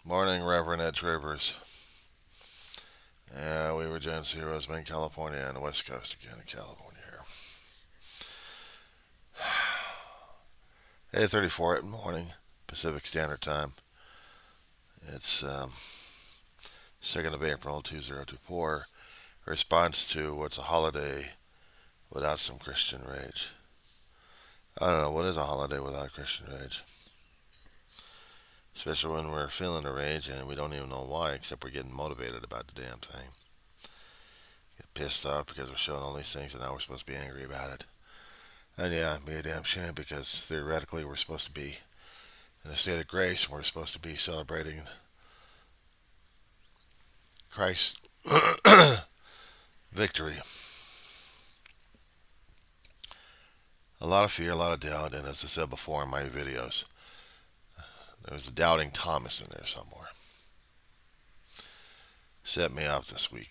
Morning, Reverend Ed Travers. Yeah, we were Gen Zeros, in California, on the West Coast again in California here. 8:34 in the morning, Pacific Standard Time. It's 2nd of April, 2024. Response to what's a holiday without some Christian rage. I don't know, what is a holiday without Christian rage? Especially when we're feeling the rage and we don't even know why, except we're getting motivated about the damn thing. Get pissed off because we're showing all these things and now we're supposed to be angry about it. And yeah, it'd be a damn shame because theoretically we're supposed to be in a state of grace and we're supposed to be celebrating Christ's victory. A lot of fear, a lot of doubt, and as I said before in my videos, there was a doubting Thomas in there somewhere. Set me off this week.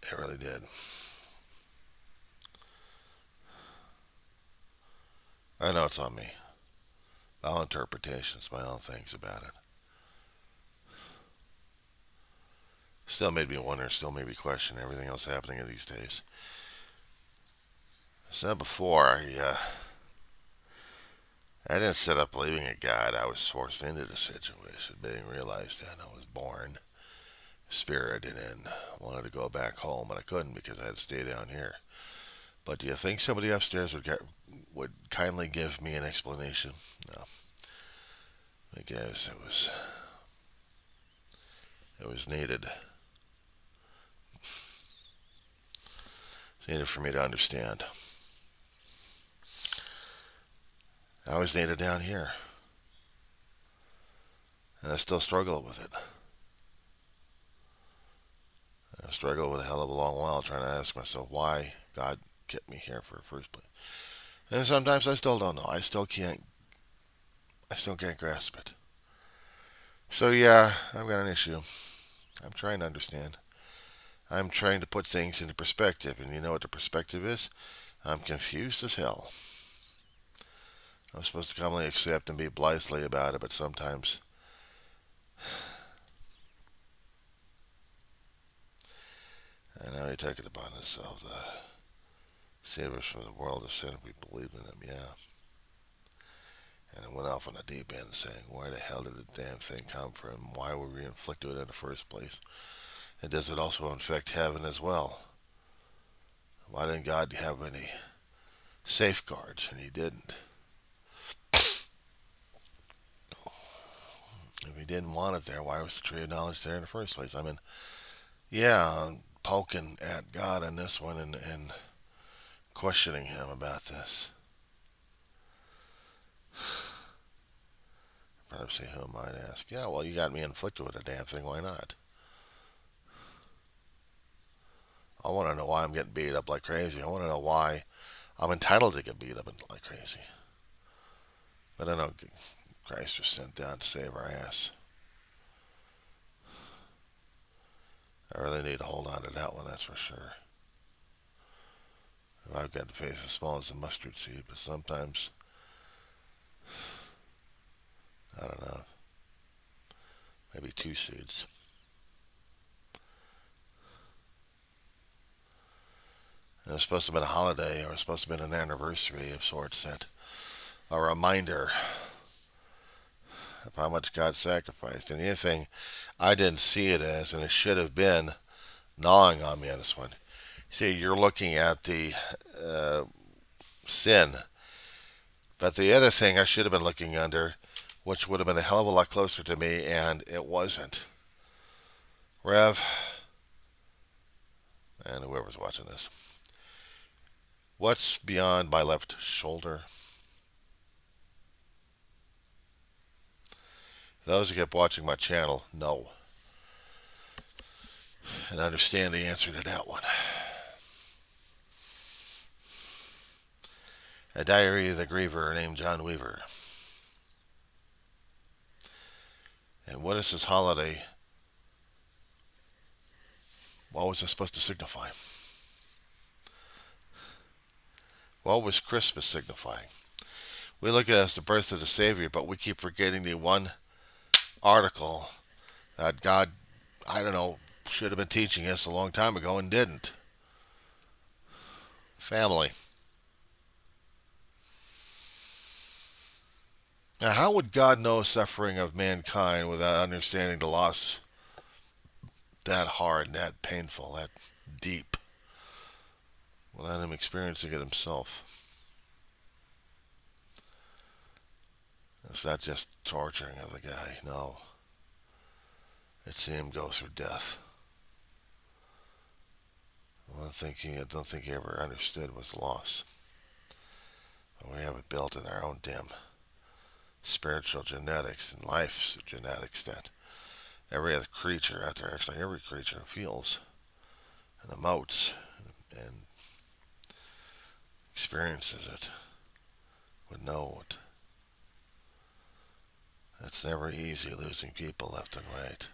It really did. I know it's on me. My own interpretations, my own things about it. Still made me wonder, still made me question everything else happening in these days. I said before, I didn't set up believing in God. I was forced into the situation, being realized that I was born spirited and wanted to go back home, but I couldn't because I had to stay down here. But do you think somebody upstairs would kindly give me an explanation? No, because it was needed. It's needed for me to understand. I was needed down here, and I still struggle with it. I struggle with a hell of a long while trying to ask myself why God kept me here for the first place. And sometimes I still don't know. I still can't grasp it. So yeah, I've got an issue. I'm trying to understand. I'm trying to put things into perspective, and you know what the perspective is? I'm confused as hell. I'm supposed to calmly accept and be blithely about it, but sometimes I know he took it upon himself to save us from the world of sin if we believe in him, yeah. And it went off on the deep end saying, where the hell did the damn thing come from? Why were we inflicted with it in the first place? And does it also infect heaven as well? Why didn't God have any safeguards? And he didn't. If he didn't want it there, why was the tree of knowledge there in the first place? I mean, yeah, I'm poking at God on this one and questioning him about this. Probably say, who am I to ask? Yeah, well, you got me inflicted with a damn thing. Why not? I want to know why I'm getting beat up like crazy. I want to know why I'm entitled to get beat up like crazy. But I know Christ was sent down to save our ass. I really need to hold on to that one, that's for sure. I've got the faith as small as a mustard seed, but sometimes, I don't know, maybe 2 seeds. And it was supposed to have been a holiday, or it was supposed to have been an anniversary of sorts, that a reminder of how much God sacrificed. And the other thing, I didn't see it as, and it should have been gnawing on me on this one. See, you're looking at the sin, but the other thing I should have been looking under, which would have been a hell of a lot closer to me, and it wasn't. Rev, and whoever's watching this, what's beyond my left shoulder? Those who kept watching my channel know and understand the answer to that one. A diary of the griever named John Weaver. And what is this holiday? What was it supposed to signify? What was Christmas signifying? We look at it as the birth of the Savior, but we keep forgetting the one article that God, I don't know, should have been teaching us a long time ago and didn't. Family. Now, how would God know suffering of mankind without understanding the loss that hard and that painful, that deep, without him experiencing it himself? It's not just torturing of the guy, no. It's seeing him go through death. I don't think he ever understood was loss. We have it built in our own dim spiritual genetics and life's genetics that every other creature out there, actually every creature, feels and emotes and experiences it, would know it. It's never easy losing people left and right.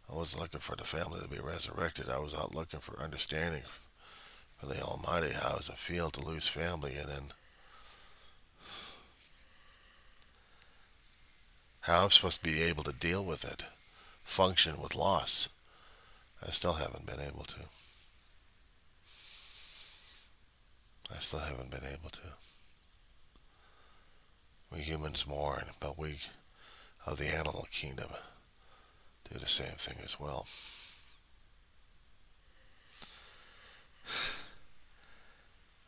I wasn't looking for the family to be resurrected. I was out looking for understanding for the Almighty. How does it feel to lose family, and then how I'm supposed to be able to deal with it, function with loss. I still haven't been able to. I still haven't been able to. We humans mourn, but we of the animal kingdom do the same thing as well.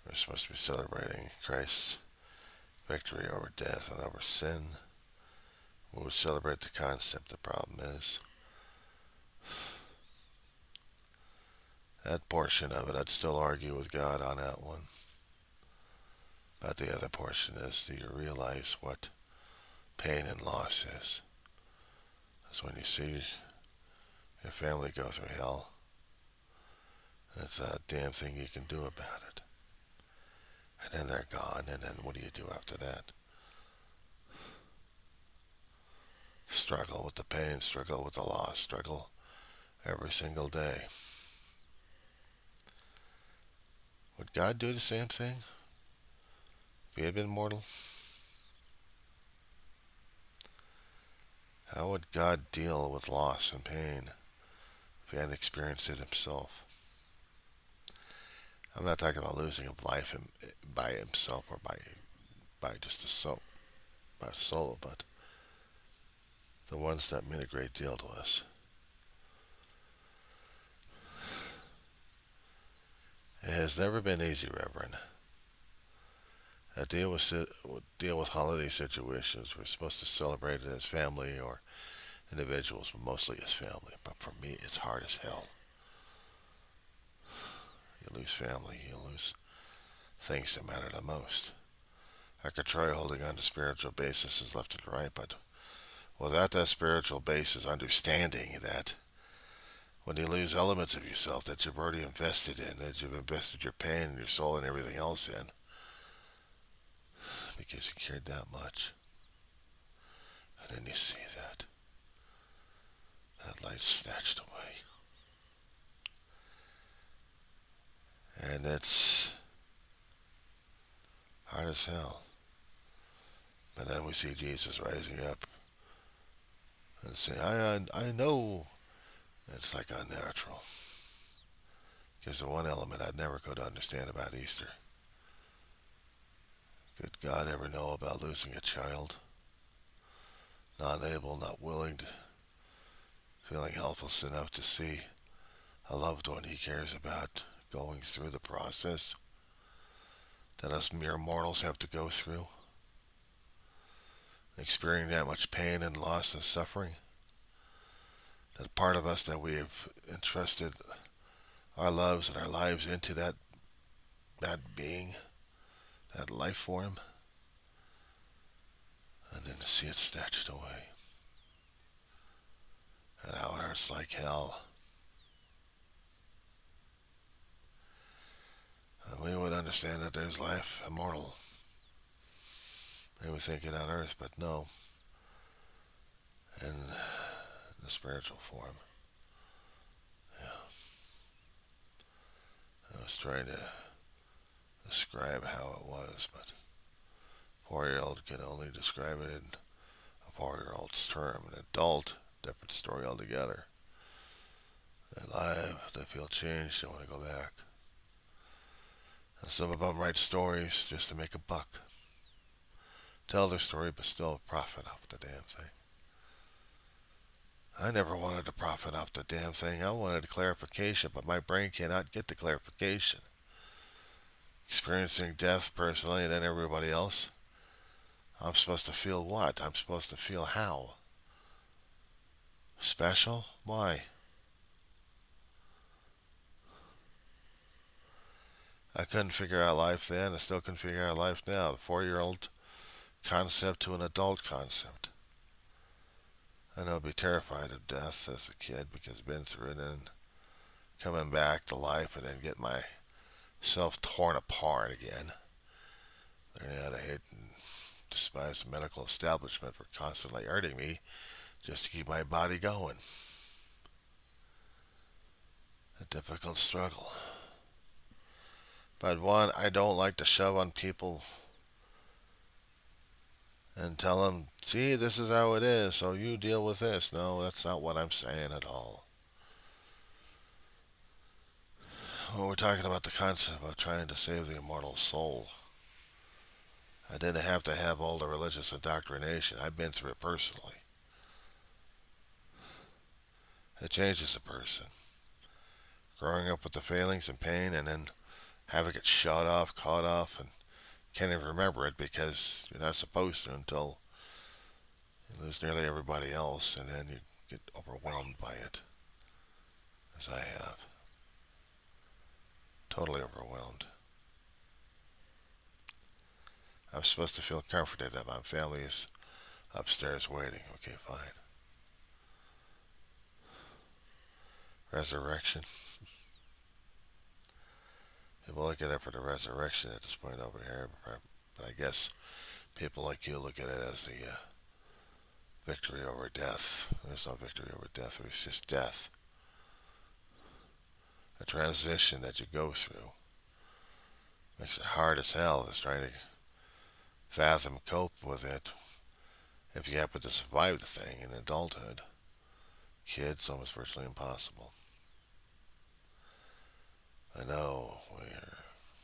We're supposed to be celebrating Christ's victory over death and over sin. We would celebrate the concept. The problem is that portion of it, I'd still argue with God on that one. But the other portion is, do you realize what pain and loss is? It's when you see your family go through hell. That's a damn thing you can do about it. And then they're gone, and then what do you do after that? Struggle with the pain, struggle with the loss, struggle every single day. Would God do the same thing if he had been mortal? How would God deal with loss and pain if he hadn't experienced it himself? I'm not talking about losing a life by himself or by just a soul, by a soul, but the ones that mean a great deal to us. It has never been easy, Reverend. I deal with holiday situations. We're supposed to celebrate it as family or individuals, but mostly as family. But for me, it's hard as hell. You lose family, you lose things that matter the most. I could try holding on to spiritual bases left and right, but without that spiritual basis, understanding that when you lose elements of yourself that you've already invested in, that you've invested your pain and your soul and everything else in, because you cared that much, and then you see that light snatched away, and it's hard as hell. But then we see Jesus rising up and saying, I know. It's like unnatural. Because the one element I'd never could understand about Easter. Did God ever know about losing a child? Not able, not willing to, feeling helpless enough to see a loved one he cares about going through the process that us mere mortals have to go through. Experiencing that much pain and loss and suffering. That part of us that we have entrusted our loves and our lives into that being, that life form, and then to see it snatched away. And how it hurts like hell. And we would understand that there's life immortal. They would think it on earth, but no. In the spiritual form. Yeah. I was trying to describe how it was, but 4-year-old can only describe it in a 4-year-old's term. An adult, different story altogether. They live, they feel changed, they want to go back. And some of them write stories just to make a buck. Tell their story, but still profit off the damn thing. I never wanted to profit off the damn thing. I wanted clarification, but my brain cannot get the clarification. Experiencing death personally and then everybody else. I'm supposed to feel what? I'm supposed to feel how? Special? Why? I couldn't figure out life then. I still couldn't figure out life now. The 4-year-old concept to an adult concept. I know I'd be terrified of death as a kid because I've been through it, and coming back to life and then get myself torn apart again. Learning how to hate and despise the medical establishment for constantly hurting me just to keep my body going. A difficult struggle. But one, I don't like to shove on people and tell them, see, this is how it is, so you deal with this. No, that's not what I'm saying at all. When we're talking about the concept of trying to save the immortal soul, I didn't have to have all the religious indoctrination. I've been through it personally. It changes a person. Growing up with the failings and pain and then having it shut off, caught off, and can't even remember it because you're not supposed to until you lose nearly everybody else, and then you get overwhelmed by it, as I have. Totally overwhelmed. I'm supposed to feel comforted that my family is upstairs waiting. Okay, fine. Resurrection. People look at it for the resurrection at this point over here, but I guess people like you look at it as the victory over death. There's no victory over death. It's just death. A transition that you go through. Makes it hard as hell. It's trying to fathom, cope with it. If you happen to survive the thing in adulthood, kids, almost virtually impossible. I know we're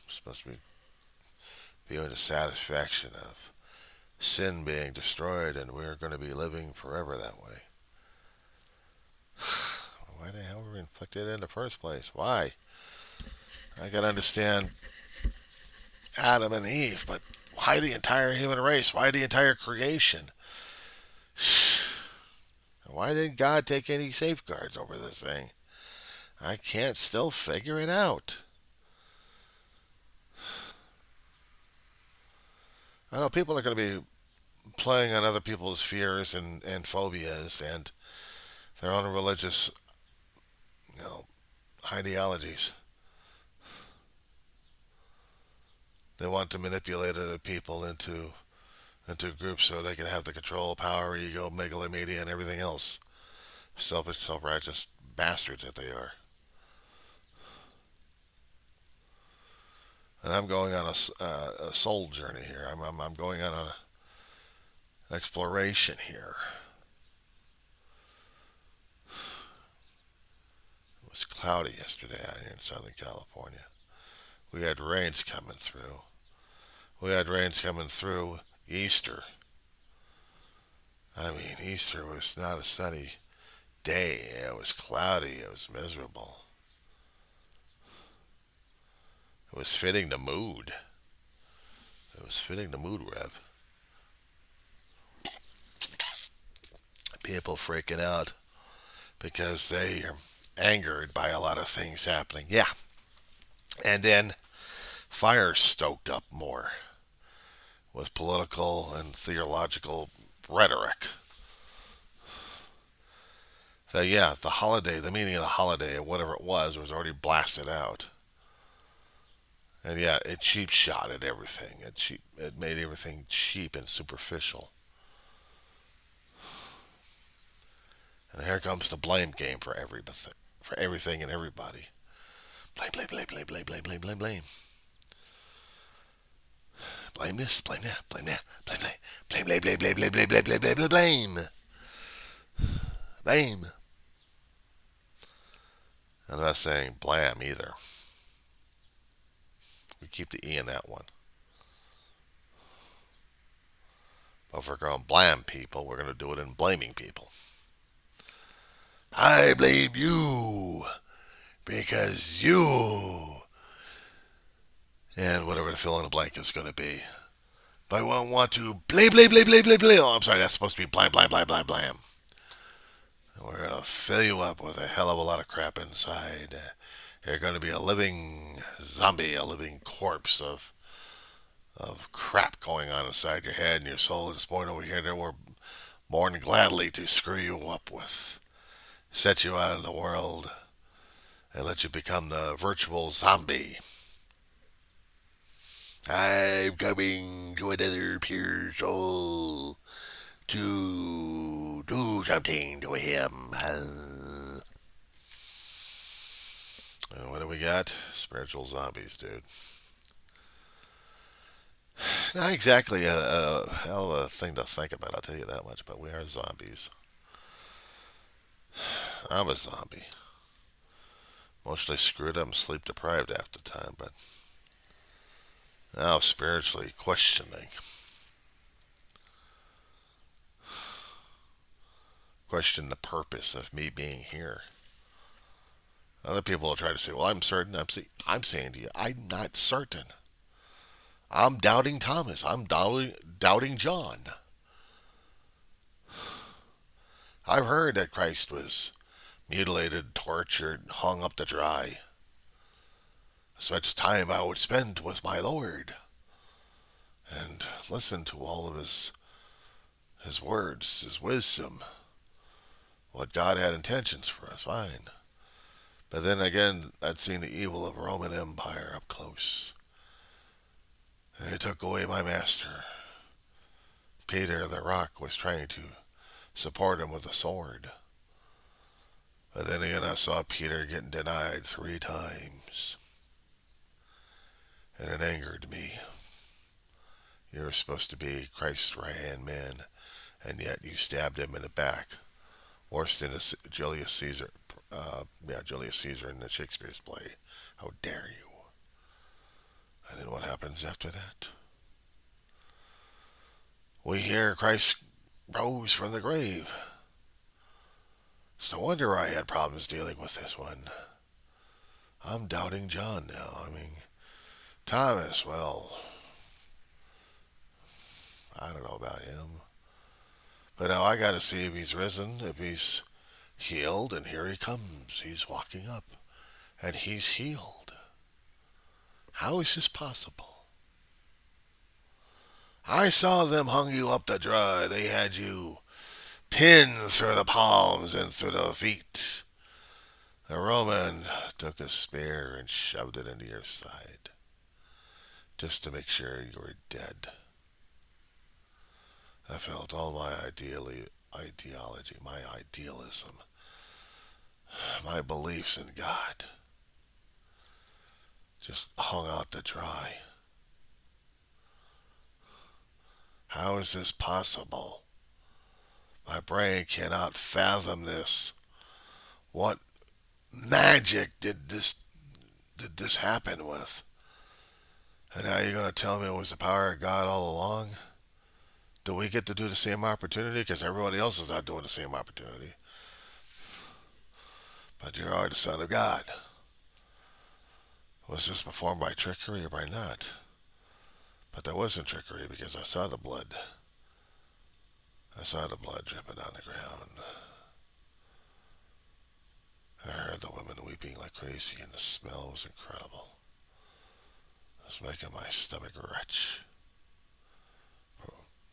supposed to be feeling the satisfaction of sin being destroyed, and we're going to be living forever that way. Why the hell were we inflicted in the first place? Why? I can understand Adam and Eve, but why the entire human race? Why the entire creation? Why didn't God take any safeguards over this thing? I can't still figure it out. I know people are going to be playing on other people's fears and phobias and their own religious, ideologies. They want to manipulate other people into groups so they can have the control, power, ego, megalomania, and everything else. Selfish, self-righteous bastards that they are. And I'm going on a soul journey here. I'm going on an exploration here. It was cloudy yesterday out here in Southern California. We had rains coming through. Easter. I mean, Easter was not a sunny day. It was cloudy. It was miserable. It was fitting the mood. Rev. People freaking out because they are angered by a lot of things happening. Yeah. And then fires stoked up more with political and theological rhetoric. So yeah, the meaning of the holiday, or whatever it was already blasted out. And yeah, it cheap shot at everything. It made everything cheap and superficial. And here comes the blame game for everything and everybody. Blame, blame, blame, blame, blame, blame, blame, blame, blame. Blame this, blame that, blame that, blame that, blame blame, blame, blame, blame, blame, blame, blame, blame, blame, blame, blame. Blame. I'm not saying blam either. We keep the E in that one. But if we're going to blam people, we're going to do it in blaming people. I blame you because you, and whatever the fill in the blank is going to be. But I won't want to blame, blame, blame, blame, blame, blame. Oh, I'm sorry, that's supposed to be blam, blam, blam, blam, blam. We're going to fill you up with a hell of a lot of crap inside. You're going to be a living zombie, a living corpse of crap going on inside your head and your soul. At this point over here, that we're more than gladly to screw you up with, set you out in the world, and let you become the virtual zombie. I'm coming to another pure soul to do something to him. And what do we got? Spiritual zombies, dude. Not exactly a hell of a thing to think about, I'll tell you that much, but we are zombies. I'm a zombie. Mostly screwed up and sleep deprived half the time, but now spiritually questioning. Question the purpose of me being here. Other people will try to say, well, I'm certain. I'm saying to you, I'm not certain. I'm doubting Thomas. I'm doubting John. I've heard that Christ was mutilated, tortured, hung up to dry. So much time I would spend with my Lord and listen to all of his words, his wisdom, what God had intentions for us. Fine. But then again, I'd seen the evil of Roman Empire up close. And they took away my master. Peter the Rock was trying to support him with a sword. But then again, I saw Peter getting denied 3 times. And it angered me. You were supposed to be Christ's right-hand man, and yet you stabbed him in the back. Worse than Julius Caesar. Julius Caesar in the Shakespeare's play. How dare you? And then what happens after that? We hear Christ rose from the grave. It's no wonder I had problems dealing with this one. I'm doubting John now. Thomas, well, I don't know about him. But now I got to see if he's risen, if he's healed, and here he comes. He's walking up, and he's healed. How is this possible? I saw them hung you up to dry. They had you pinned through the palms and through the feet. The Roman took a spear and shoved it into your side, just to make sure you were dead. I felt all my ideology, my idealism, my beliefs in God just hung out to dry. How is this possible? My brain cannot fathom this. What magic did this happen with? And now you're going to tell me it was the power of God all along? Do we get to do the same opportunity? Because everybody else is not doing the same opportunity. But you are the Son of God. Was this performed by trickery or by not? But there wasn't trickery because I saw the blood. I saw the blood dripping on the ground. I heard the women weeping like crazy, and the smell was incredible. It was making my stomach retch.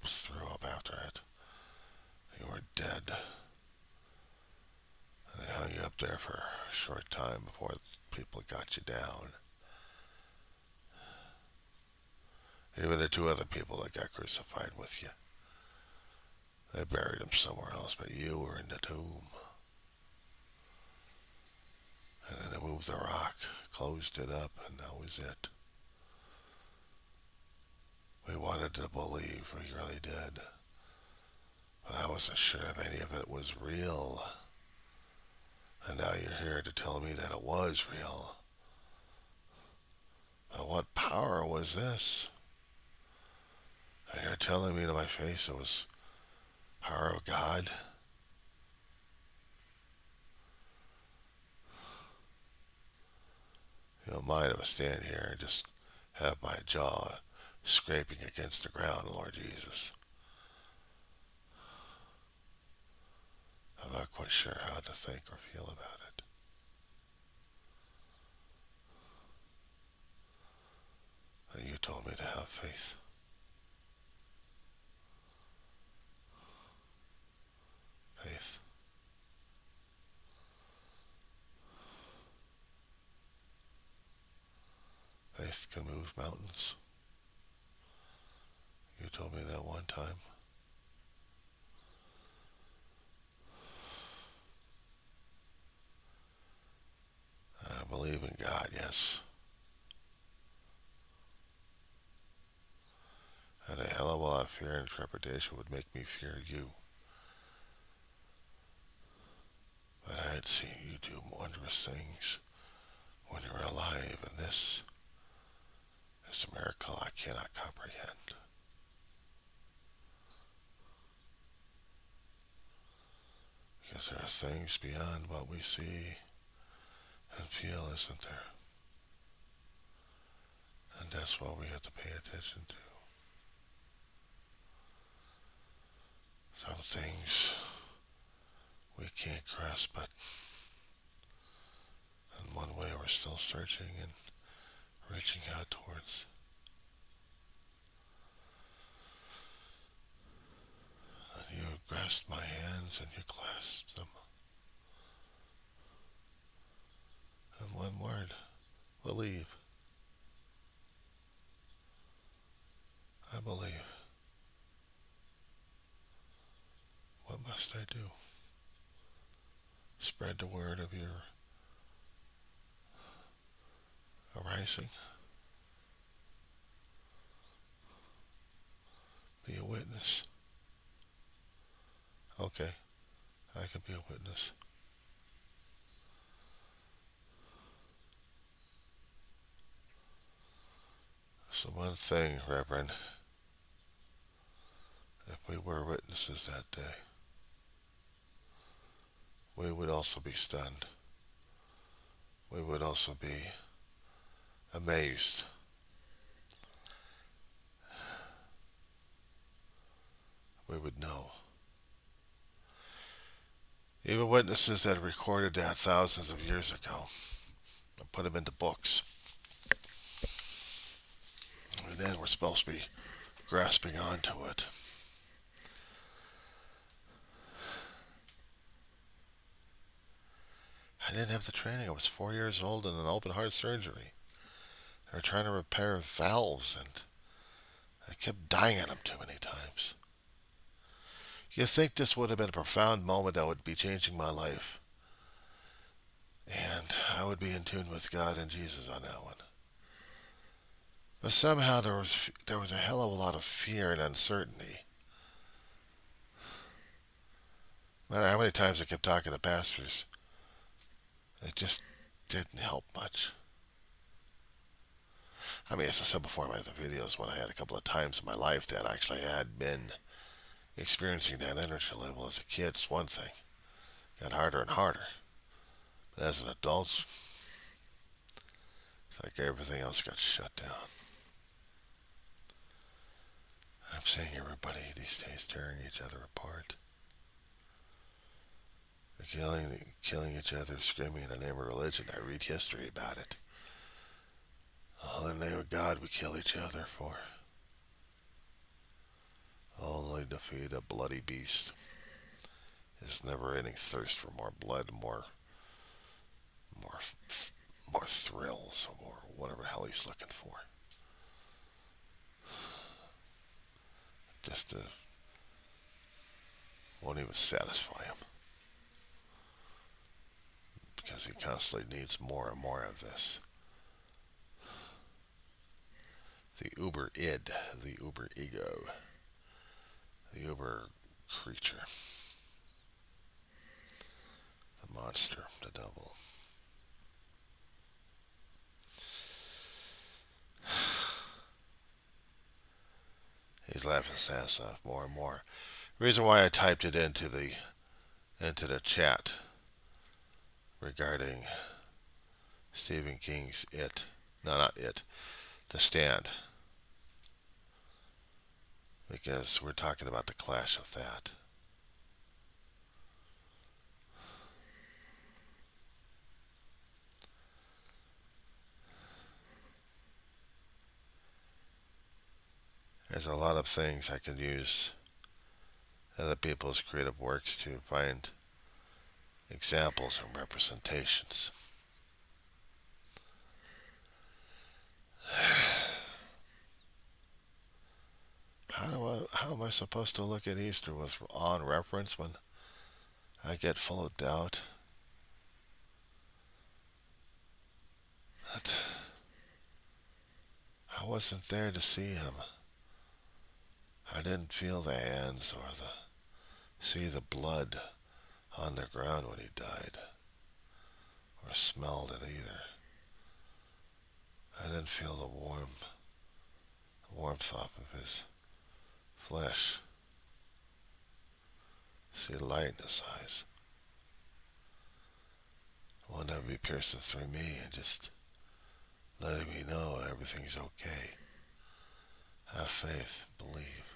Threw up after it. You were dead. And they hung you up there for a short time before people got you down. Even the 2 other people that got crucified with you. They buried him somewhere else, but you were in the tomb. And then they moved the rock, closed it up, and that was it. We wanted to believe, we really did. But I wasn't sure if any of it was real. And now you're here to tell me that it was real. But what power was this? And you're telling me to my face it was power of God? You don't mind if I stand here and just have my jaw scraping against the ground, Lord Jesus. I'm not quite sure how to think or feel about it. But you told me to have faith. Faith. Faith can move mountains. You told me that one time. I believe in God, yes. And a hell of a lot of fear and trepidation would make me fear you. But I had seen you do wondrous things when you were alive, and this is a miracle I cannot comprehend. Because there are things beyond what we see and feel, isn't there? And that's what we have to pay attention to. Some things we can't grasp, but in one way we're still searching and reaching out towards. And you grasped my hands and you clasped them. And one word, believe. I believe. What must I do? Spread the word of your arising. Be a witness. Okay, I can be a witness. So one thing, Reverend, if we were witnesses that day, we would also be stunned. We would also be amazed. We would know. Even witnesses that recorded that thousands of years ago and put them into books. And then we're supposed to be grasping onto it. I didn't have the training. I was 4 years old in an open heart surgery. They were trying to repair valves, and I kept dying at them too many times. You think this would have been a profound moment that would be changing my life, and I would be in tune with God and Jesus on that one. But somehow there was a hell of a lot of fear and uncertainty. No matter how many times I kept talking to pastors, it just didn't help much. I mean, as I said before in my other videos, when I had a couple of times in my life that I actually had been experiencing that energy level as a kid, it's one thing. It got harder and harder. But as an adult, it's like everything else got shut down. I'm seeing everybody these days tearing each other apart. They're killing each other, screaming in the name of religion. I read history about it. All in the name of God we kill each other for. Only to feed a bloody beast. His never-ending thirst for more blood, more, more thrills, or more whatever the hell he's looking for. Just won't even satisfy him. Because he constantly needs more and more of this. The uber id, the uber ego, the uber creature, the monster, the devil. He's laughing his ass off more and more. Reason why I typed it into the chat regarding Stephen King's It. No, not It. The Stand. Because we're talking about the clash of that. There's a lot of things I could use other people's creative works to find examples and representations. How am I supposed to look at Easter with on reference when I get full of doubt? That I wasn't there to see him. I didn't feel the hands or see the blood on the ground when he died, or smelled it either. I didn't feel the warmth off of his flesh. See the light in his eyes. One that would be piercing through me and just letting me know everything's okay. Have faith, believe.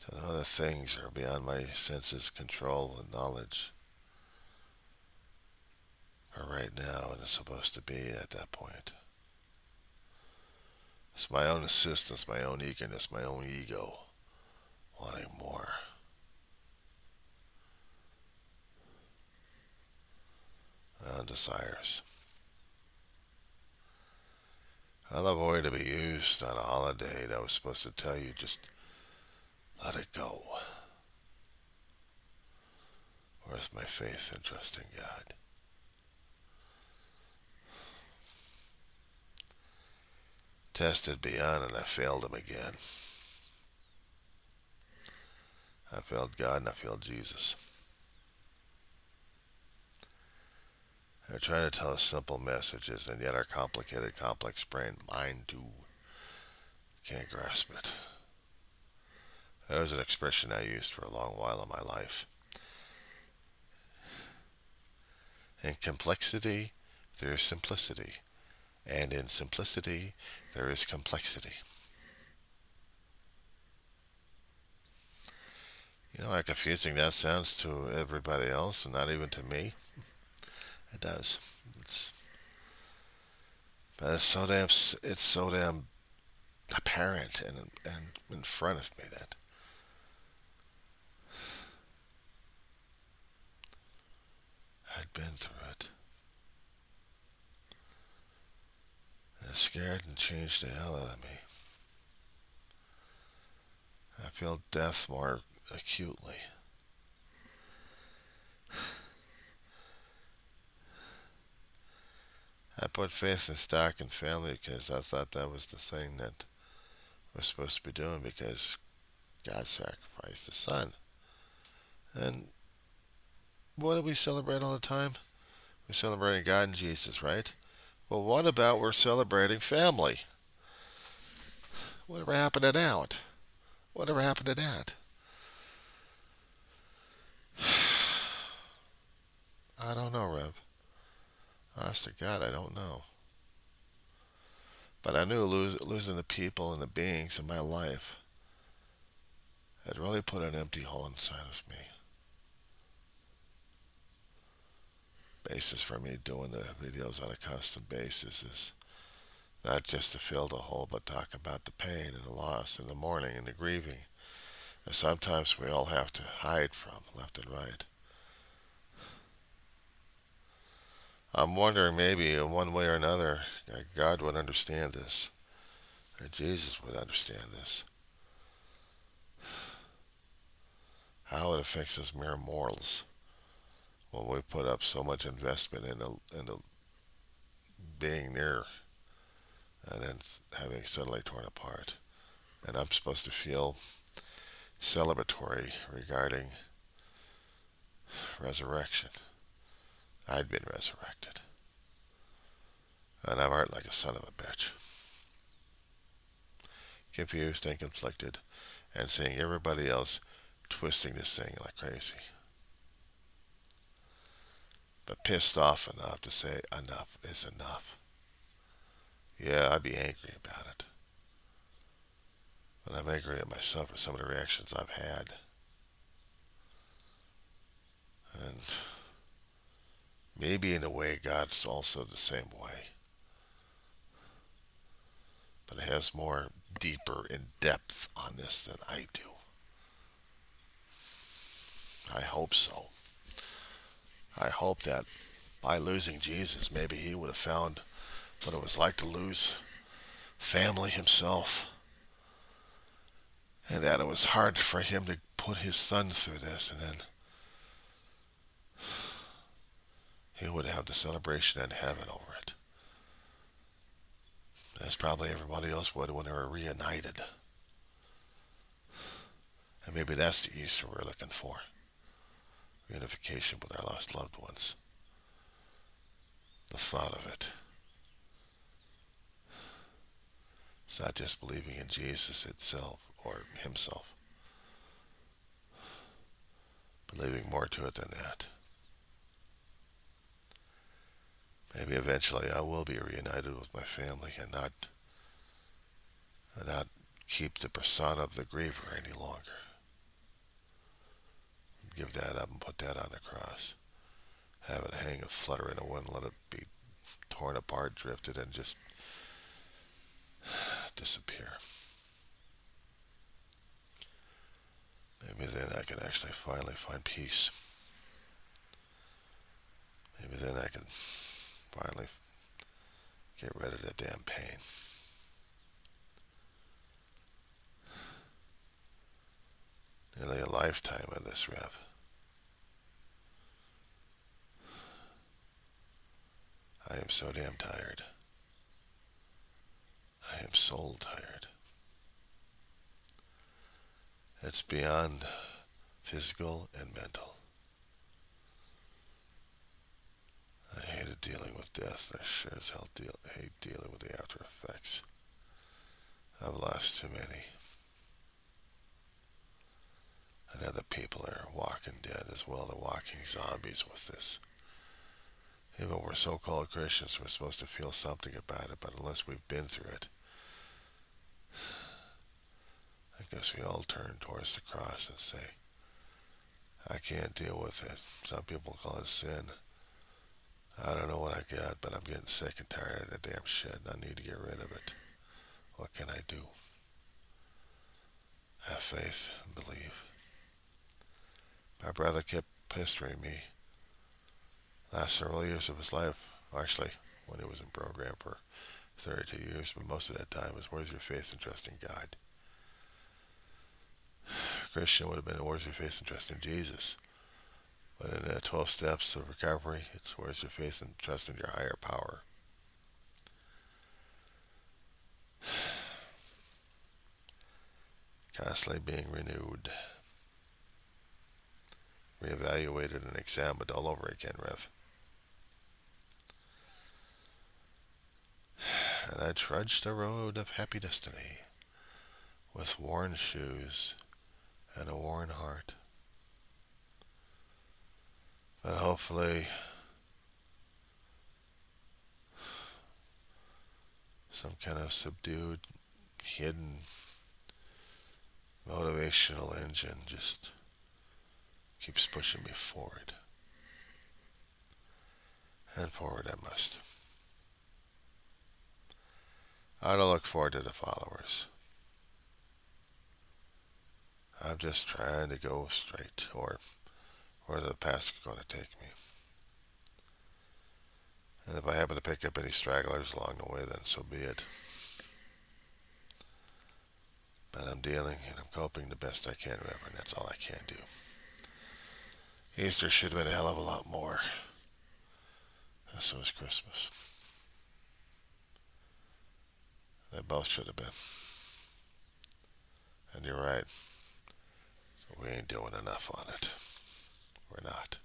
To know that things are beyond my senses' control and knowledge are right now and it's supposed to be at that point. It's my own insistence, my own eagerness, my own ego wanting more. My own desires. I love a way to be used on a holiday that was supposed to tell you just let it go. Where's my faith and trust in God? Tested beyond and I failed him again. I failed God and I failed Jesus. They're trying to tell us simple messages, and yet our complicated, complex brain, mine too, can't grasp it. That was an expression I used for a long while in my life. In complexity, there is simplicity. And in simplicity, there is complexity. You know how confusing that sounds to everybody else and not even to me? It does. But it's so damn apparent and in front of me that I'd been through it. And it scared and changed the hell out of me. I feel death more acutely. I put faith in stock and family because I thought that was the thing that we're supposed to be doing because God sacrificed His Son. And what do we celebrate all the time? We're celebrating God and Jesus, right? Well, what about we're celebrating family? Whatever happened to that? Whatever happened to that? I don't know, Rev. Honest to God, I don't know. But I knew losing the people and the beings in my life had really put an empty hole inside of me. Basis for me doing the videos on a constant basis is not just to fill the hole, but talk about the pain and the loss and the mourning and the grieving that sometimes we all have to hide from left and right. I'm wondering maybe in one way or another God would understand this, or Jesus would understand this. How it affects us mere mortals when we put up so much investment in the being near, and then having suddenly torn apart. And I'm supposed to feel celebratory regarding resurrection. I'd been resurrected. And I'm hurt like a son of a bitch. Confused and conflicted, and seeing everybody else twisting this thing like crazy. But pissed off enough to say enough is enough. Yeah, I'd be angry about it. But I'm angry at myself for some of the reactions I've had. And maybe in a way God's also the same way. But it has more deeper in depth on this than I do. I hope so. I hope that by losing Jesus, maybe he would have found what it was like to lose family himself. And that it was hard for him to put his son through this, and then he would have the celebration in heaven over it. As probably everybody else would when they were reunited. And maybe that's the Easter we're looking for. Reunification with our lost loved ones. The thought of it. It's not just believing in Jesus itself or himself. Believing more to it than that. Maybe eventually I will be reunited with my family and not keep the persona of the griever any longer. Give that up and put that on the cross. Have it hang and flutter in the wind, let it be torn apart, drifted, and just disappear. Maybe then I can actually finally find peace. Maybe then I can finally get rid of that damn pain. Nearly a lifetime of this, Rev. I am so damn tired. I am soul tired. It's beyond physical and mental. I hated dealing with death. I sure as hell hate dealing with the after effects. I've lost too many. And other people are walking dead as well. They're walking zombies with this. Even we're so-called Christians, we're supposed to feel something about it, but unless we've been through it, I guess we all turn towards the cross and say, I can't deal with it. Some people call it sin. I don't know what I got, but I'm getting sick and tired of the damn shit, and I need to get rid of it. What can I do? Have faith and believe. My brother kept pestering me last several years of his life, actually, when he was in program for 32 years, but most of that time was, where's your faith and trust in God? Christian would have been, where's your faith and trust in Jesus? But in the 12 steps of recovery, it's where's your faith and trust in your higher power? Constantly being renewed, reevaluated and examined all over again, Rev. And I trudged the road of happy destiny with worn shoes and a worn heart. But hopefully some kind of subdued, hidden, motivational engine just keeps pushing me forward. And forward I must. I don't look forward to the followers. I'm just trying to go straight, or where the path's going to take me. And if I happen to pick up any stragglers along the way, then so be it. But I'm dealing and I'm coping the best I can, Reverend. That's all I can do. Easter should have been a hell of a lot more. And so is Christmas. They both should have been. And you're right. We ain't doing enough on it. We're not.